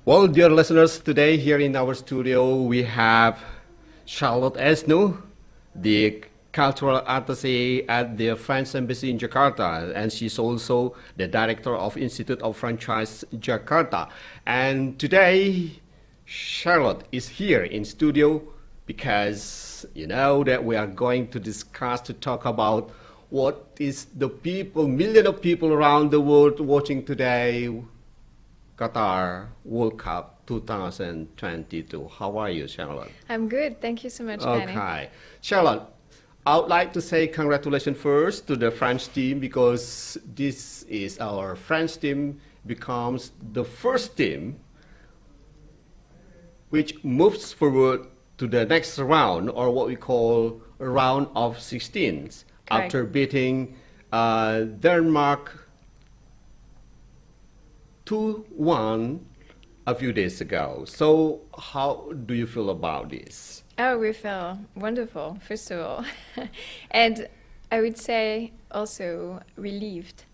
Well, dear listeners, today here in our studio we have Charlotte ESNOU, the cultural attaché at the French Embassy in Jakarta, and she's also the director of Institute of Franchise Jakarta. And today, Charlotte is here in studio because you know that we are going to discuss, to talk about what is the people, million of people around the world watching today, Qatar World Cup 2022. How are you, Charlotte? I'm good. Thank you so much, Benny. Okay. Charlotte, I would like to say congratulations first to the French team because this is our French team becomes the first team which moves forward to the next round, or what we call a round of 16s, after beating Denmark 2-1 a few days ago. So how do you feel about this? Oh, we feel wonderful, first of all. And I would say also relieved.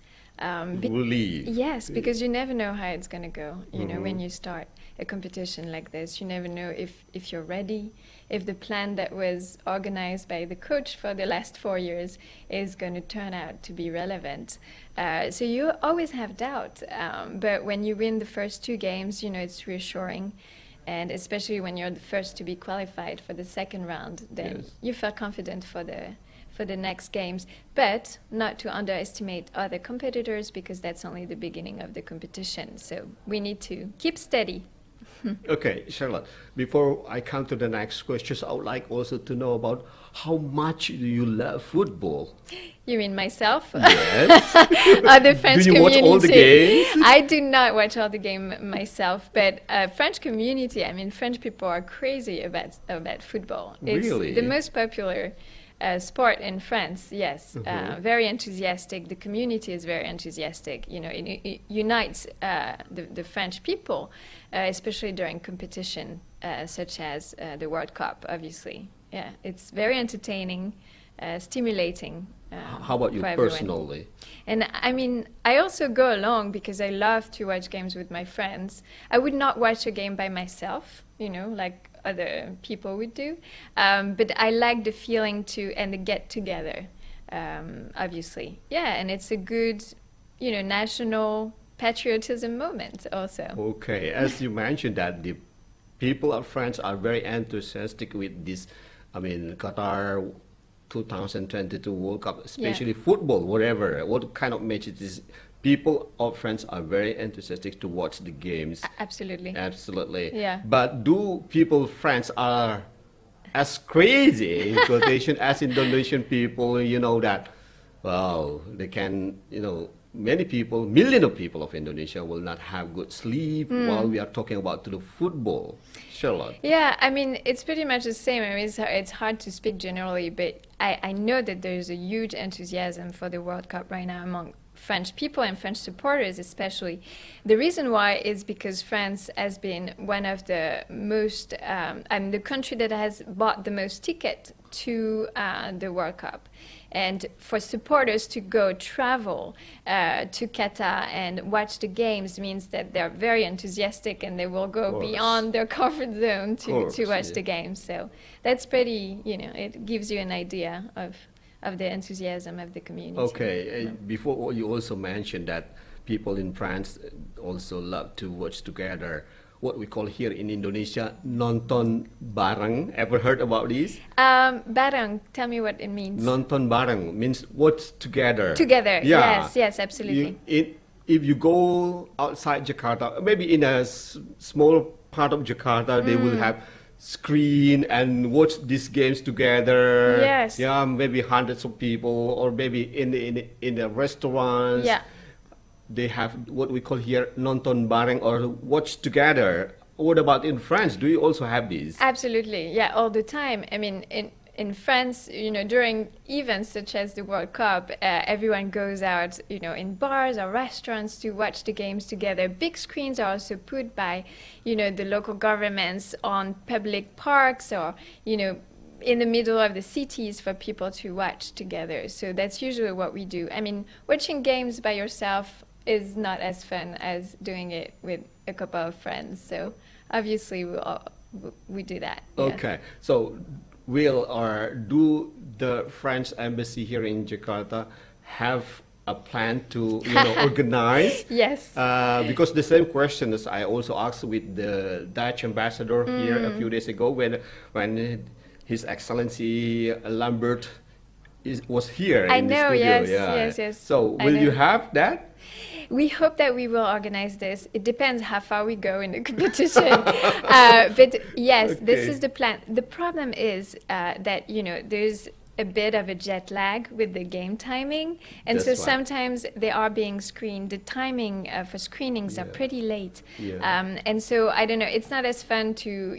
Relieved? Yes, because you never know how it's going to go. You know, when you start a competition like this, you never know if you're ready, if the plan that was organized by the coach for the last 4 years is going to turn out to be relevant. So you always have doubt. But when you win the first 2 games, you know, it's reassuring. And especially when you're the first to be qualified for the second round, then you feel confident for the next games, but not to underestimate other competitors because that's only the beginning of the competition. So we need to keep steady. Okay, Charlotte, before I come to the next questions, I would like also to know about how much do you love football? You mean myself? Yes. Or the French do you community? watch all the games? I do not watch all the game myself, but French community, I mean, French people are crazy about football. Really? It's the most popular sport in France, yes. Very enthusiastic. The community is very enthusiastic. You know, it unites the French people, especially during competition such as the World Cup, obviously. Yeah, it's very entertaining, stimulating. How about you personally? And I mean, I also go along because I love to watch games with my friends. I would not watch a game by myself, you know, like other people would do. But I like the feeling and the get together, obviously. Yeah, and it's a good, you know, national patriotism moment also. Okay, as you mentioned that the people of France are very enthusiastic with this, I mean, Qatar 2022 World Cup, especially football, whatever, what kind of match it is. People of France are very enthusiastic to watch the games. Absolutely. Absolutely. Yeah. But do people of France are as crazy in quotation as Indonesian people, you know, that, well, they can, you know, many people, millions of people of Indonesia will not have good sleep while we are talking about the football. Charlotte. Yeah, I mean, it's pretty much the same. I mean, it's hard to speak generally, but I know that there's a huge enthusiasm for the World Cup right now among French people and French supporters especially. The reason why is because France has been one of the most, the country that has bought the most ticket to the World Cup. And for supporters to go travel to Qatar and watch the games means that they're very enthusiastic and they will go beyond their comfort zone to watch the games. So that's pretty, you know, it gives you an idea of the enthusiasm of the community. Okay, before you also mentioned that people in France also love to watch together. What we call here in Indonesia, nonton bareng. Ever heard about this? Bareng, tell me what it means. Nonton bareng means watch together. Together, yeah. Yes, absolutely. If you go outside Jakarta, maybe in a small part of Jakarta, they will have screen and watch these games together. Yes. Yeah, maybe hundreds of people, or maybe in the restaurants. Yeah. They have what we call here nonton bareng, or watch together. What about in France? Do you also have these? Absolutely, yeah, all the time. I mean, in France, you know, during events such as the World Cup, everyone goes out, you know, in bars or restaurants to watch the games together. Big screens are also put by, you know, the local governments on public parks or, you know, in the middle of the cities for people to watch together. So that's usually what we do. I mean, watching games by yourself, is not as fun as doing it with a couple of friends. So obviously we do that. Yes. Okay, so will or do the French embassy here in Jakarta have a plan to organize? Yes. Because the same question as I also asked with the Dutch ambassador here a few days ago when His Excellency Lambert was here I in the know, studio. yes, yes. So I will you know. have that? We hope that we will organize this. It depends how far we go in the competition. But yes, this Okay. is the plan. The problem is that, there's a bit of a jet lag with the game timing. And so That's right. sometimes they are being screened. The timing for screenings are Yeah. pretty late. Yeah. And so, I don't know, it's not as fun to,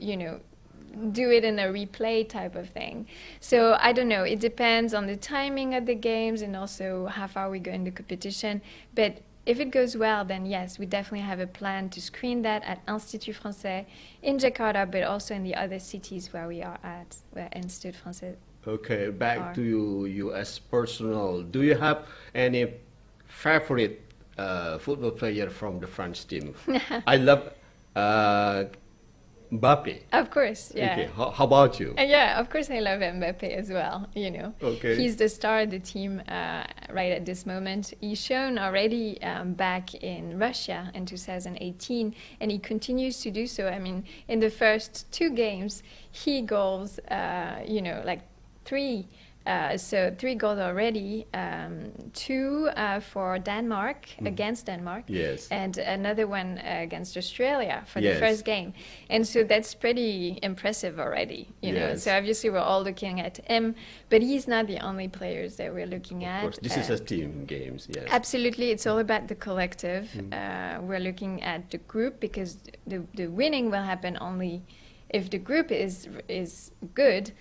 do it in a replay type of thing. So I don't know. It depends on the timing of the games and also how far we go in the competition. But if it goes well, then yes, we definitely have a plan to screen that at Institut Français in Jakarta, but also in the other cities where we are at, where Institut Français. Okay, back Are. to you as personal. Do you have any favorite football player from the French team? I love Mbappe. Of course, yeah. Okay, how about you? Yeah, of course I love Mbappe as well, Okay. He's the star of the team right at this moment. He's shown already back in Russia in 2018, and he continues to do so. I mean, in the first 2 games, he goals, like 3. So 3 goals already, 2 for Denmark, against Denmark, Yes. and another one against Australia for the Yes. first game. And so that's pretty impressive already, Yes. So obviously we're all looking at him, but he's not the only players that we're looking Of at. course, this is a team games, yes. Absolutely, it's all about the collective. We're looking at the group because the winning will happen only if the group is good.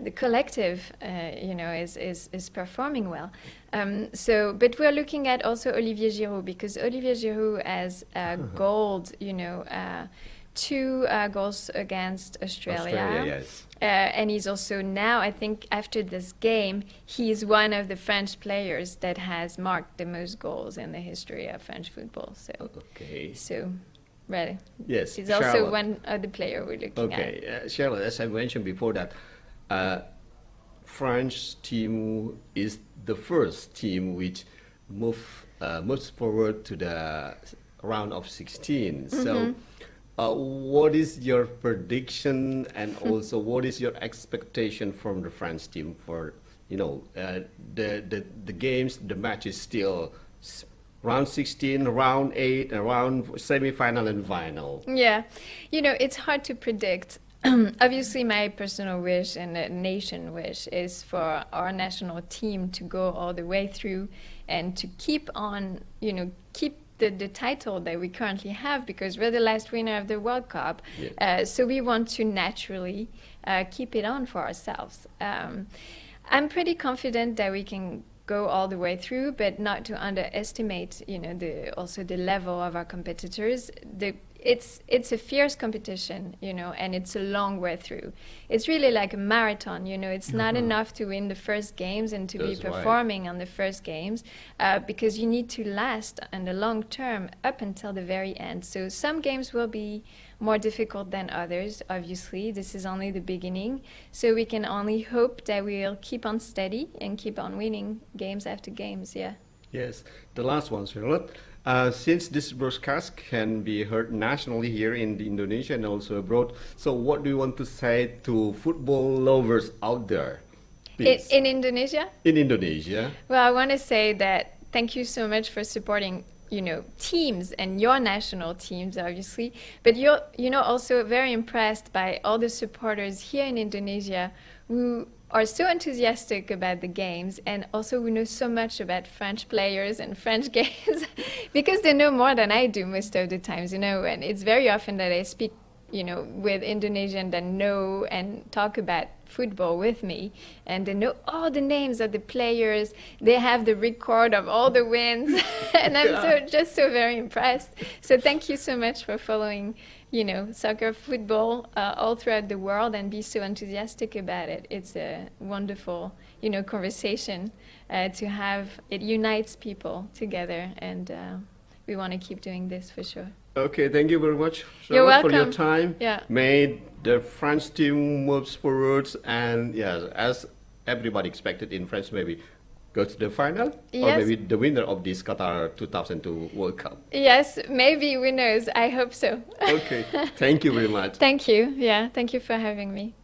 The collective, is performing well. But we're looking at also Olivier Giroud because Olivier Giroud has gold, 2 goals against Australia. Yes. And he's also now, I think, after this game, he's one of the French players that has marked the most goals in the history of French football. Okay. So really, Yes. he's also Charlotte. one of the player we're looking at. Okay, Charlotte, as I mentioned before that, French team is the first team which moves forward to the round of 16. So, what is your prediction and also what is your expectation from the French team for the games? The match is still round 16, round 8, around semi-final and final. Yeah, it's hard to predict. Obviously, my personal wish and the nation wish is for our national team to go all the way through and to keep on, keep the title that we currently have because we're the last winner of the World Cup. Yeah. So we want to naturally keep it on for ourselves. I'm pretty confident that we can go all the way through, but not to underestimate, also the level of our competitors. It's a fierce competition, and it's a long way through. It's really like a marathon, It's not enough to win the first games and to That's be right. performing on the first games, because you need to last in the long term up until the very end. So some games will be more difficult than others, obviously. This is only the beginning. So we can only hope that we'll keep on steady and keep on winning games after games, yeah. Yes, the last one, Charlotte. Since this broadcast can be heard nationally here in Indonesia and also abroad, so what do you want to say to football lovers out there? Please. In Indonesia? In Indonesia. Well, I want to say that thank you so much for supporting, teams and your national teams, obviously. But you're, also very impressed by all the supporters here in Indonesia who are so enthusiastic about the games and also who know so much about French players and French games because they know more than I do most of the times, and it's very often that I speak, with Indonesians that know and talk about football with me, and they know all the names of the players. They have the record of all the wins, and I'm just so very impressed. So thank you so much for following, soccer, football all throughout the world and be so enthusiastic about it. It's a wonderful, conversation to have. It unites people together, and we want to keep doing this for sure. Okay, thank you very much, You're Charlotte, for your welcome. time. Yeah. May the French team moves forwards, and yes, as everybody expected in France, maybe go to the final, or Yes. maybe the winner of this Qatar 2002 World Cup. Yes, maybe, who knows? I hope so. Okay, thank you very much. Thank you. Yeah, thank you for having me.